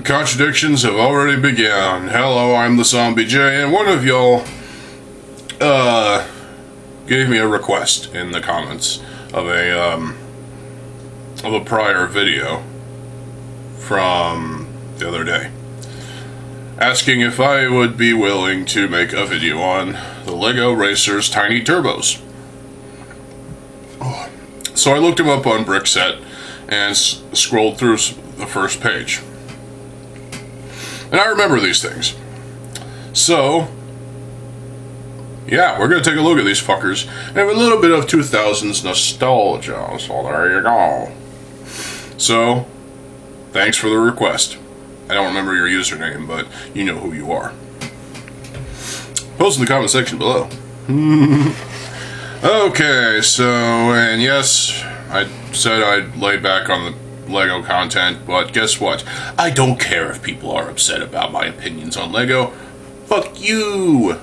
The contradictions have already begun. Hello, I'm TheZOMBIEJ, and one of y'all gave me a request in the comments of a prior video from the other day, asking if I would be willing to make a video on the LEGO Racers Tiny Turbos. So I looked him up on Brickset and scrolled through the first page. And I remember these things. So, yeah, we're going to take a look at these fuckers and have a little bit of 2000s nostalgia. So there you go. So, thanks for the request. I don't remember your username, but you know who you are. Post in the comment section below. Okay, so, and yes, I said I'd lay back on the LEGO content, but guess what? I don't care if people are upset about my opinions on LEGO. Fuck you!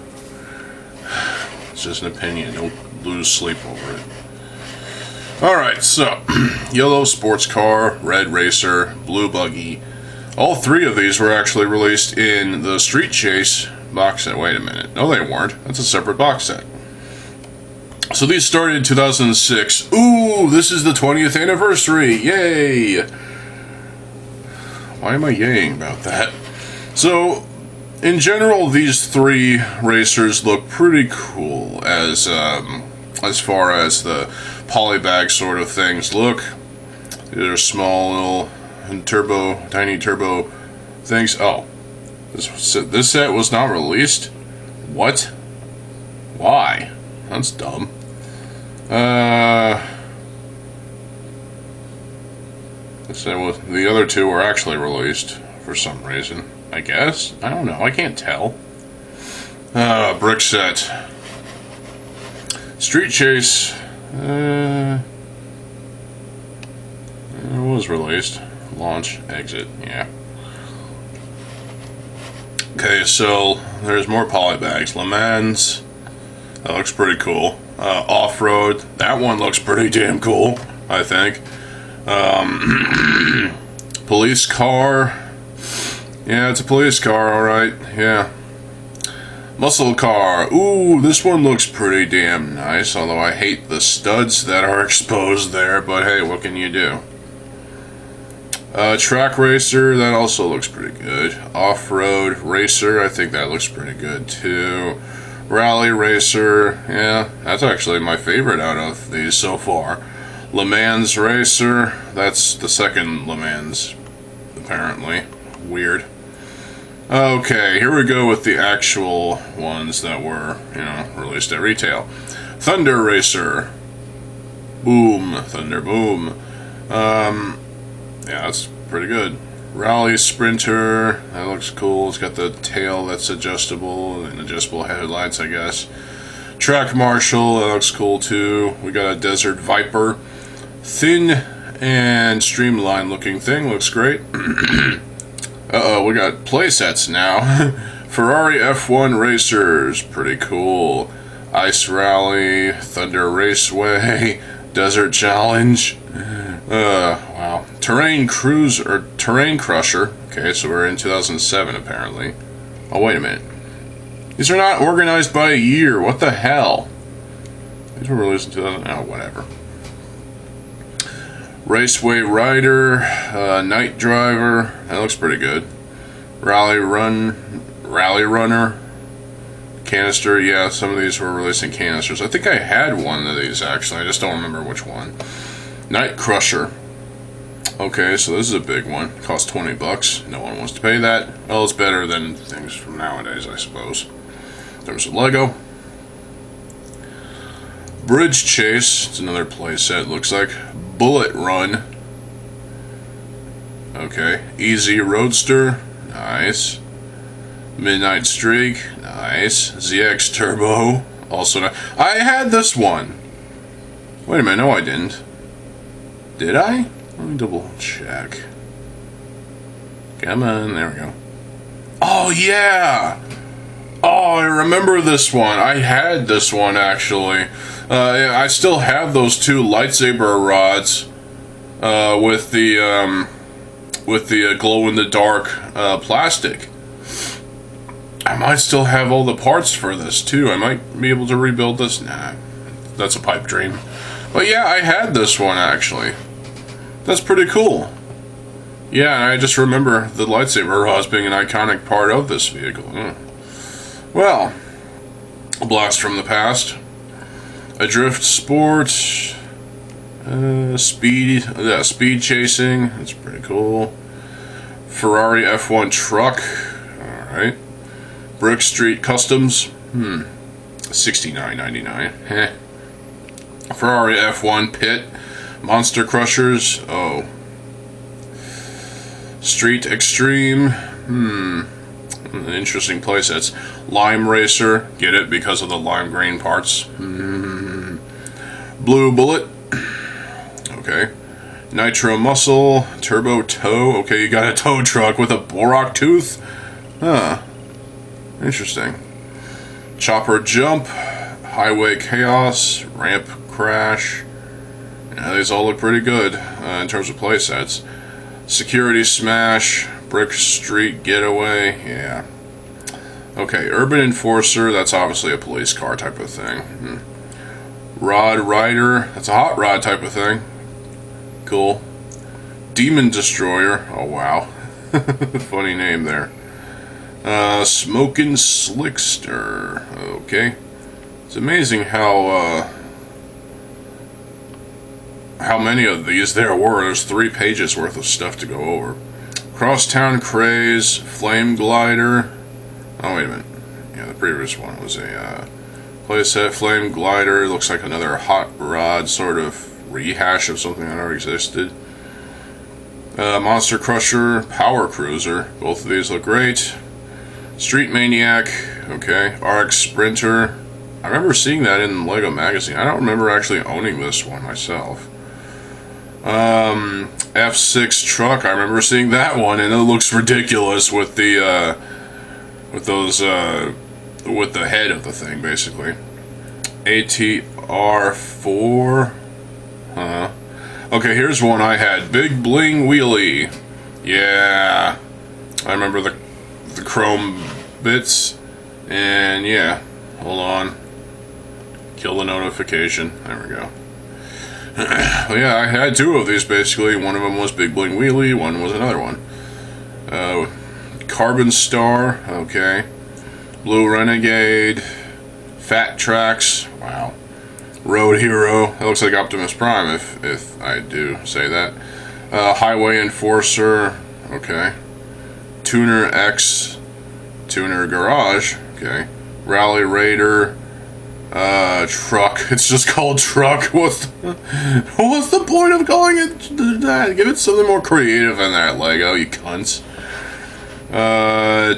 It's just an opinion, don't lose sleep over it. Alright, so, yellow sports car, red racer, blue buggy. All three of these were actually released in the Street Chase box set. Wait a minute, no they weren't, that's a separate box set. So these started in 2006. Ooh, this is the 20th anniversary. Yay! Why am I yaying about that? So, in general, these three racers look pretty cool as far as the polybag sort of things look. They're small little tiny turbo things. Oh, this set was not released? What? Why? That's dumb. The other two were actually released for some reason, I guess. I don't know, I can't tell. Brickset. Street Chase, it was released. Launch, exit, yeah. Okay, so there's more polybags. Le Mans, that looks pretty cool. Off-road, that one looks pretty damn cool, I think. Police car. Yeah, it's a police car, alright, yeah. Muscle car. Ooh, this one looks pretty damn nice, although I hate the studs that are exposed there, but hey, what can you do? Track racer, that also looks pretty good. Off-road racer, I think that looks pretty good too. Rally racer, yeah, that's actually my favorite out of these so far. Le Mans racer, that's the second Le Mans, apparently. Weird. Okay, here we go with the actual ones that were, released at retail. Thunder racer. Boom, Thunder boom. Yeah, that's pretty good. Rally sprinter, that looks cool. It's got the tail that's adjustable and adjustable headlights, I guess. Track marshal, that looks cool too. We got a desert viper. Thin and streamlined looking thing, looks great. Uh-oh, we got playsets now. Ferrari F1 racers, pretty cool. Ice rally, Thunder raceway, desert challenge. Wow. Terrain crusher. Okay, so we're in 2007 apparently. Oh, wait a minute. These are not organized by a year. What the hell? These were released in 2000. Oh, whatever. Raceway rider, night driver. That looks pretty good. Rally runner. Canister. Yeah, some of these were released in canisters. I think I had one of these actually. I just don't remember which one. Night crusher. Okay, so this is a big one. It costs $20. No one wants to pay that. Well, it's better than things from nowadays, I suppose. There's a Lego. Bridge chase. It's another playset, looks like. Bullet run. Okay. Easy roadster. Nice. Midnight streak. Nice. ZX turbo. Also nice. I had this one. Wait a minute. No, I didn't. Did I? Let me double check. Come on, there we go. Oh, yeah! Oh, I remember this one. I had this one, actually. I still have those two lightsaber rods with the with the glow-in-the-dark plastic. I might still have all the parts for this too. I might be able to rebuild this. Nah, that's a pipe dream. But yeah, I had this one actually. That's pretty cool. Yeah, and I just remember the lightsaber rods being an iconic part of this vehicle. Well, a blast from the past. A drift sport. Speed chasing. That's pretty cool. Ferrari F1 truck. Alright. Brick Street Customs. $69.99. Ferrari F1 Pit. Monster Crushers. Oh. Street Extreme. An interesting playsets. Lime Racer. Get it because of the lime green parts. Blue Bullet. Okay. Nitro Muscle. Turbo Tow. Okay, you got a tow truck with a Borak tooth. Huh. Interesting. Chopper Jump. Highway Chaos. Ramp Crash. Yeah, these all look pretty good in terms of playsets. Security Smash. Brick Street Getaway. Yeah. Okay, Urban Enforcer. That's obviously a police car type of thing. Rod Rider. That's a hot rod type of thing. Cool. Demon Destroyer. Oh, wow. Funny name there. Smokin' Slickster. Okay. It's amazing how many of these there were. There's 3 pages worth of stuff to go over. Crosstown Craze. Flame Glider. Oh, wait a minute. Yeah, the previous one was a playset. Flame Glider. Looks like another hot rod sort of rehash of something that already existed. Monster Crusher. Power Cruiser. Both of these look great. Street Maniac. Okay. RX Sprinter. I remember seeing that in LEGO Magazine. I don't remember actually owning this one myself. F6 Truck. I remember seeing that one, and it looks ridiculous with the with the head of the thing, basically. ATR4. Okay, here's one I had. Big Bling Wheelie. Yeah. I remember the chrome bits. And yeah. Hold on. Kill the notification. There we go. Yeah, I had 2 of these basically. One of them was Big Bling Wheelie, one was another one. Carbon Star, okay. Blue Renegade. Fat Tracks, wow. Road Hero, that looks like Optimus Prime if I do say that. Highway Enforcer, okay. Tuner X. Tuner Garage, okay. Rally Raider. Truck. It's just called Truck. What's the point of calling it that? Give it something more creative than that, LEGO, you cunts.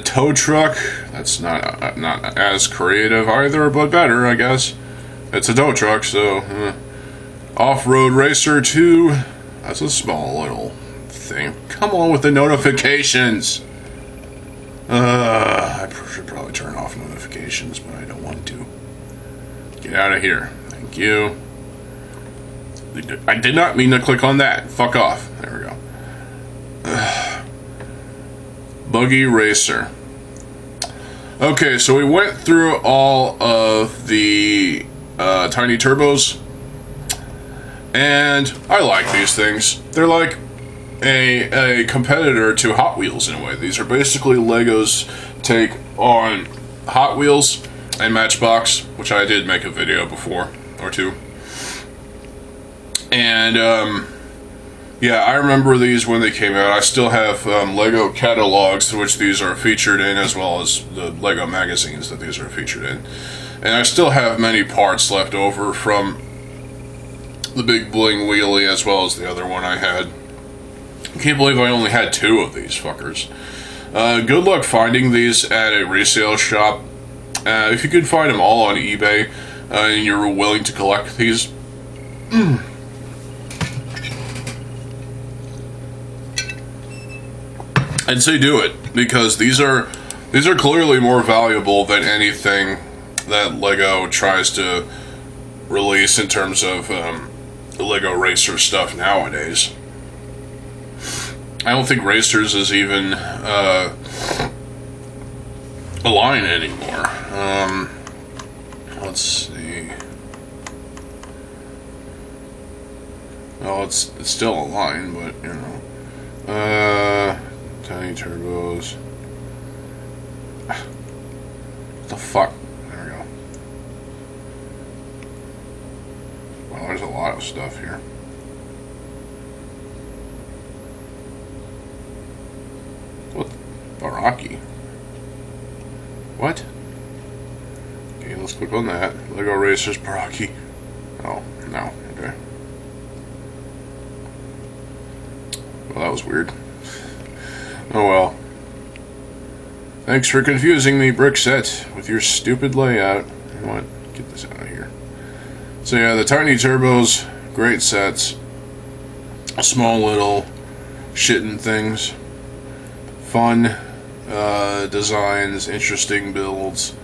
Tow Truck. That's not as creative either, but better, I guess. It's a tow truck, so... Off-Road Racer 2. That's a small little thing. Come on with the notifications! I should probably turn off notifications, but I don't want to. Get out of here. Thank you. I did not mean to click on that. Fuck off. There we go. Buggy Racer. Okay, so we went through all of the tiny turbos. And I like these things. They're like a competitor to Hot Wheels in a way. These are basically LEGO's take on Hot Wheels and Matchbox, which I did make a video before, or 2. And, yeah, I remember these when they came out. I still have LEGO catalogs, which these are featured in, as well as the LEGO magazines that these are featured in. And I still have many parts left over from the Big Bling Wheelie, as well as the other one I had. I can't believe I only had 2 of these fuckers. Good luck finding these at a resale shop. If you could find them all on eBay, and you're willing to collect these, I'd say do it, because these are clearly more valuable than anything that LEGO tries to release in terms of the LEGO Racer stuff nowadays. I don't think Racers is even a line anymore. Let's see. Well, it's still a line, but you know. Tiny turbos. What the fuck? There we go. Well, there's a lot of stuff here. What? Baraki? What? Okay, let's click on that. Lego Racers Baraki. Oh, no. Okay. Well, that was weird. Oh well. Thanks for confusing me, Brickset, with your stupid layout. You know what? Get this out of here. So yeah, the Tiny Turbos, great sets. Small little shitting things. Fun designs, interesting builds.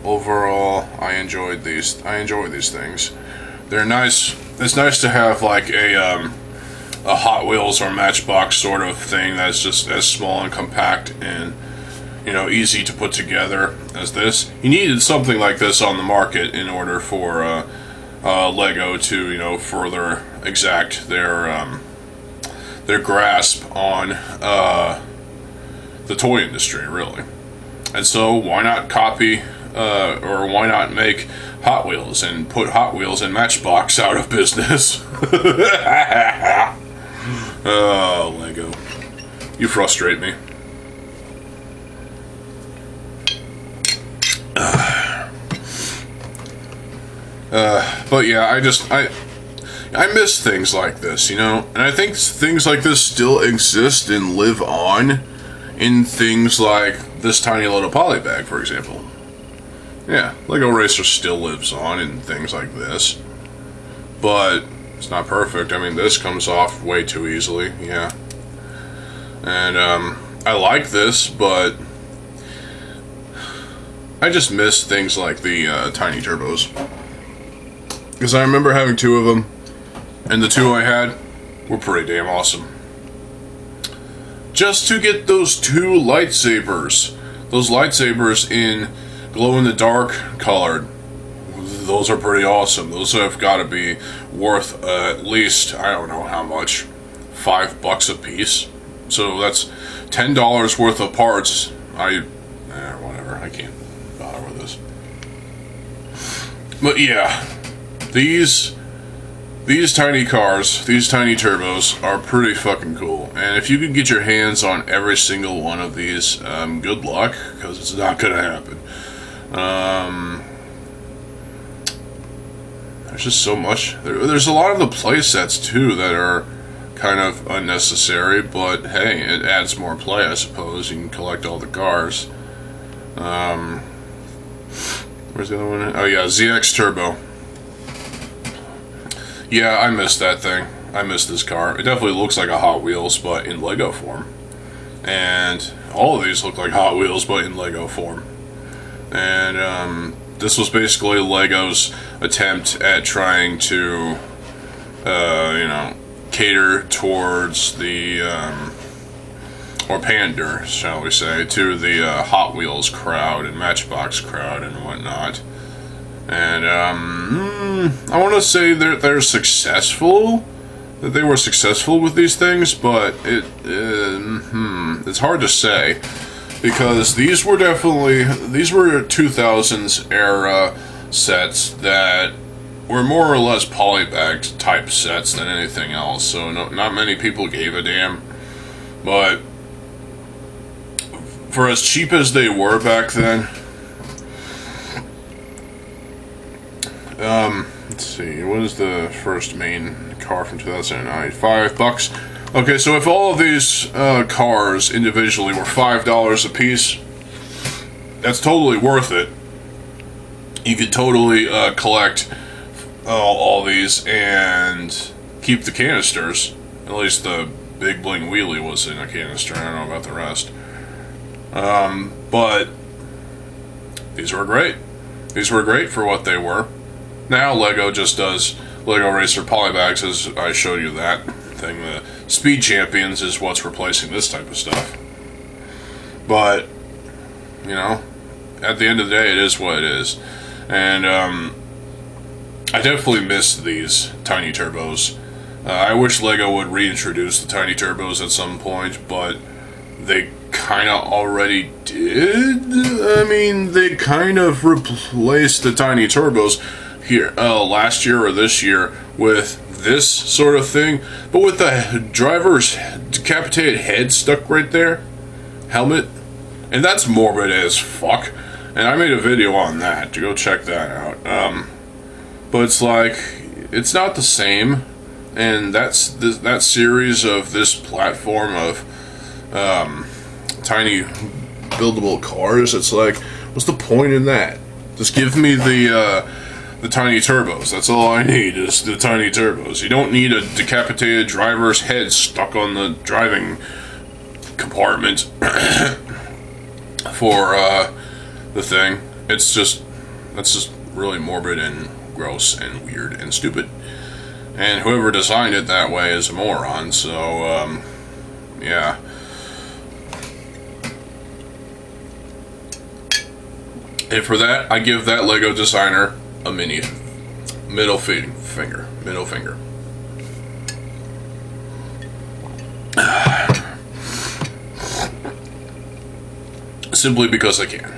Overall, I enjoy these things. They're nice. It's nice to have like a Hot Wheels or Matchbox sort of thing that's just as small and compact and, you know, easy to put together as this. You needed something like this on the market in order for Lego to, you know, further exact their grasp on the toy industry, really. And so why not copy or why not make Hot Wheels and put Hot Wheels and Matchbox out of business? Oh, Lego. You frustrate me. But yeah, I miss things like this, you know? And I think things like this still exist and live on in things like this tiny little polybag, for example. Yeah, Lego Racer still lives on in things like this. But it's not perfect. I mean, this comes off way too easily, yeah. And, I like this, but I just miss things like the, Tiny Turbos. Because I remember having two of them, and the two I had were pretty damn awesome. Just to get those two lightsabers. Those lightsabers in glow-in-the-dark colored. Those are pretty awesome. Those have got to be worth at least, I don't know how much, $5 a piece. So that's $10 worth of parts. Whatever. I can't bother with this. But yeah, these tiny cars, these tiny turbos, are pretty fucking cool. And if you can get your hands on every single one of these, good luck, because it's not gonna happen. There's just so much. There's a lot of the play sets too that are kind of unnecessary, but hey, it adds more play, I suppose. You can collect all the cars. Where's the other one? Oh yeah, ZX Turbo. Yeah, I missed that thing. I missed this car. It definitely looks like a Hot Wheels, but in Lego form. And all of these look like Hot Wheels, but in Lego form. And this was basically Lego's attempt at trying to, you know, cater towards the, or pander, shall we say, to the Hot Wheels crowd and Matchbox crowd and whatnot. And I want to say they're successful, that they were successful with these things, but it's hard to say. Because these were 2000s era sets that were more or less polybagged type sets than anything else, so not many people gave a damn. But for as cheap as they were back then, let's see, what is the first main car from 2009? $5. Okay, so if all of these cars individually were $5 a piece, that's totally worth it. You could totally collect all these and keep the canisters. At least the big bling wheelie was in a canister. I don't know about the rest. But these were great. These were great for what they were. Now Lego just does Lego Racer Polybags, as I showed you that thing, the Speed Champions is what's replacing this type of stuff. But, you know, at the end of the day, it is what it is. And I definitely miss these tiny turbos. I wish LEGO would reintroduce the tiny turbos at some point, but they kind of already did. I mean, they kind of replaced the tiny turbos here last year or this year with this sort of thing, but with the driver's decapitated head stuck right there, helmet, and that's morbid as fuck. And I made a video on that, to go check that out. But it's like, it's not the same, and that's that series of this platform of tiny buildable cars. It's like, what's the point in that? Just give me the tiny turbos. That's all I need, is the tiny turbos. You don't need a decapitated driver's head stuck on the driving compartment for the thing. That's just really morbid and gross and weird and stupid. And whoever designed it that way is a moron. So yeah. And for that, I give that LEGO designer a middle finger. Simply because I can.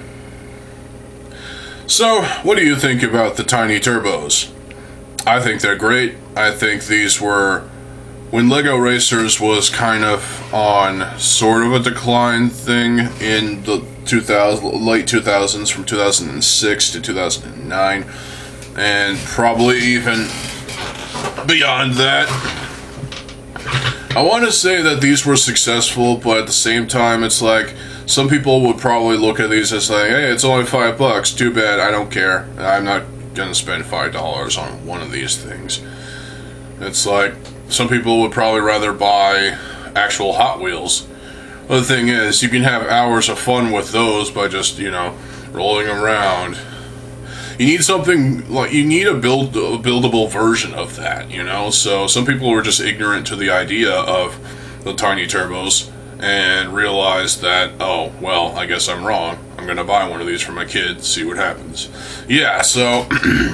So, what do you think about the tiny turbos? I think they're great. I think these were, when LEGO Racers was kind of on sort of a decline thing in the late 2000s, from 2006 to 2009, and probably even beyond that. I want to say that these were successful, but at the same time, it's like, some people would probably look at these as like, hey, it's only $5, too bad, I don't care. I'm not gonna spend $5 on one of these things. It's like, some people would probably rather buy actual Hot Wheels. But the thing is, you can have hours of fun with those by just, you know, rolling around. You need something, like, you need a buildable version of that, you know? So some people were just ignorant to the idea of the tiny turbos and realized that, oh, well, I guess I'm wrong. I'm gonna buy one of these for my kid, see what happens. Yeah, so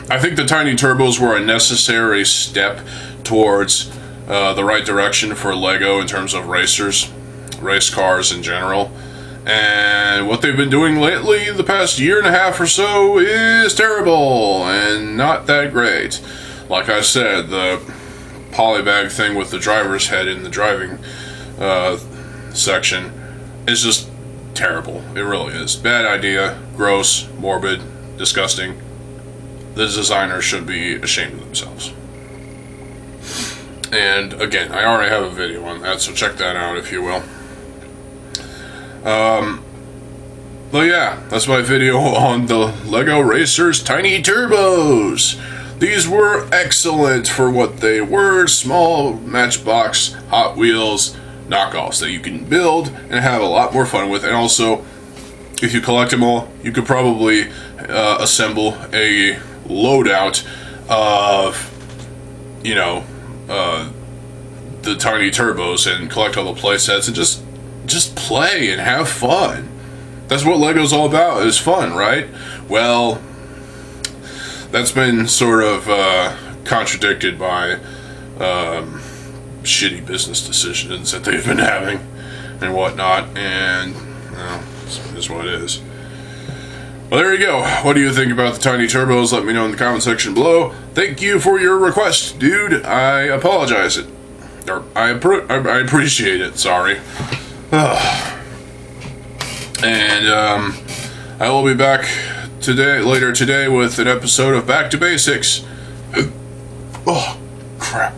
I think the tiny turbos were a necessary step towards the right direction for LEGO in terms of race cars in general. And what they've been doing lately, the past year and a half or so, is terrible and not that great. Like I said, the polybag thing with the driver's head in the driving section is just terrible. It really is. Bad idea, gross, morbid, disgusting. The designers should be ashamed of themselves. And again, I already have a video on that, so check that out if you will. But yeah, that's my video on the LEGO Racers Tiny Turbos. These were excellent for what they were. Small Matchbox Hot Wheels knockoffs that you can build and have a lot more fun with. And also, if you collect them all, you could probably assemble a loadout of, you know, the tiny turbos and collect all the play sets and just play and have fun. That's what LEGO's all about, is fun, right? Well, that's been sort of contradicted by shitty business decisions that they've been having and whatnot, and, you know, it is what it is. Well, there you go. What do you think about the tiny turbos? Let me know in the comment section below. Thank you for your request, dude. I apologize it. Or, I appreciate it, sorry. And, I will be back later today with an episode of Back to Basics. Oh, crap.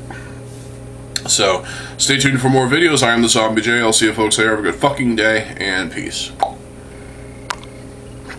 So, stay tuned for more videos. I am TheZOMBIEJ. I'll see you folks there. Have a good fucking day, and peace.